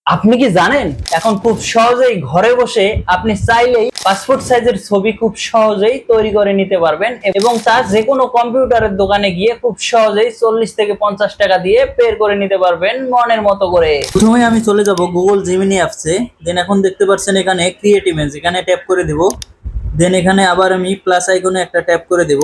আপনি কি জানেন এখন খুব সহজেই ঘরে বসে আপনি চাইলেই পাসপোর্ট সাইজের ছবি খুব সহজেই তৈরি করে নিতে পারবেন এবং তা যে কোনো কম্পিউটারের দোকানে গিয়ে খুব সহজেই 40 থেকে 50 টাকা দিয়ে বের করে নিতে পারবেন মনের মতো করে। প্রথমে আমি চলে যাব গুগল জেমিনি অ্যাপসে। দেন এখন দেখতে পাচ্ছেন এখানে ক্রিয়েট ইমেজ, এখানে ট্যাপ করে দেব। দেন এখানে আবার আমি প্লাস আইকনে একটা ট্যাপ করে দেব।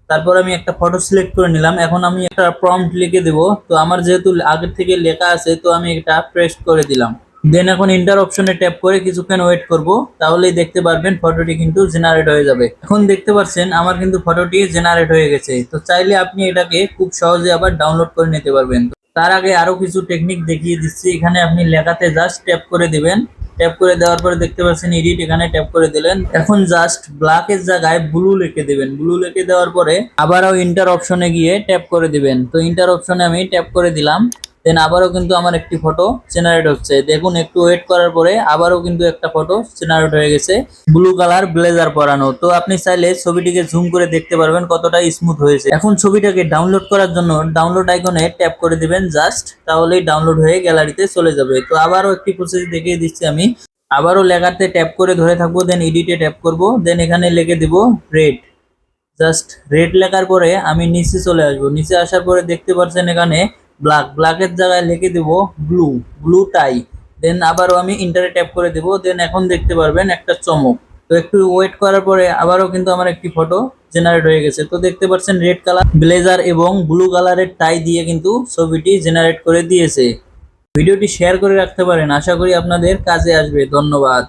তারপর আমি একটা ফটো সিলেক্ট করে নিলাম। এখন আমি একটা প্রম্পট লিখে দেব। তো আমার যেহেতু আগের থেকে লেখা আছে তো আমি এটা পেস্ট করে দিলাম। দেন এখন ইন্টার অপশনে ট্যাপ করে কিছুক্ষণ ওয়েট করব, তাহলেই দেখতে পারবেন ফটোটি কিন্তু জেনারেট হয়ে যাবে। এখন দেখতে পাচ্ছেন আমার কিন্তু ফটোটি জেনারেট হয়ে গেছে। তো চাইলে আপনি এটাকে খুব সহজে আবার ডাউনলোড করে নিতে পারবেন। তার আগে আরো কিছু টেকনিক দেখিয়ে দিচ্ছি। এখানে আপনি লেখাতে জাস্ট ট্যাপ করে দিবেন। ট্যাপ করে দেওয়ার পরে দেখতে পাচ্ছেন এডিট, এখানে ট্যাপ করে দিলেন। এখন জাস্ট ব্ল্যাক এর জায়গায় ব্লু লিখে দিবেন। ব্লু লিখে দেওয়ার পরে আবারও ইন্টার অপশনে গিয়ে ট্যাপ করে দিবেন। তো ইন্টার অপশনে আমি ট্যাপ করে দিলাম। দেন আবারও কিন্তু আমার একটি ফটো জেনারেট হচ্ছে। দেখুন একটু ওয়েট করার পরে আবারও কিন্তু একটা ফটো জেনারেট হয়ে গেছে, ব্লু কালার ব্লেজার পরানো। তো আপনি চাইলে ছবিটিকে জুম করে দেখতে পারবেন কতটা স্মুথ হয়েছে। এখন ছবিটাকে ডাউনলোড করার জন্য ডাউনলোড আইকনে ট্যাপ করে দিবেন জাস্ট, তাহলেই ডাউনলোড হয়ে গ্যালারিতে চলে যাবে। তো আবারও একটি প্রসেস দেখিয়ে দিচ্ছি আমি। আবারও লেখাতে ট্যাপ করে ধরে থাকবো, দেন এডিটে ট্যাপ করব। দেন এখানে লিখে দিব রেড। জাস্ট রেড লেখার পরে আমি নিচে চলে আসবো। নিচে আসার পরে দেখতে পাচ্ছেন এখানে ব্ল্যাকের জায়গায় লিখে দিব ব্লু, ব্লু টাই। দেন আবারও আমি ইন্টারে ট্যাপ করে দিব। দেন এখন দেখতে পারবেন একটা চমক। তো একটু ওয়েট করার পরে আবারও কিন্তু আমার একটি ফটো জেনারেট হয়ে গেছে। তো দেখতে পাচ্ছেন রেড কালার ব্লেজার এবং ব্লু কালারের টাই দিয়ে কিন্তু ছবিটি জেনারেট করে দিয়েছে। ভিডিওটি শেয়ার করে রাখতে পারেন, আশা করি আপনাদের কাজে আসবে। ধন্যবাদ।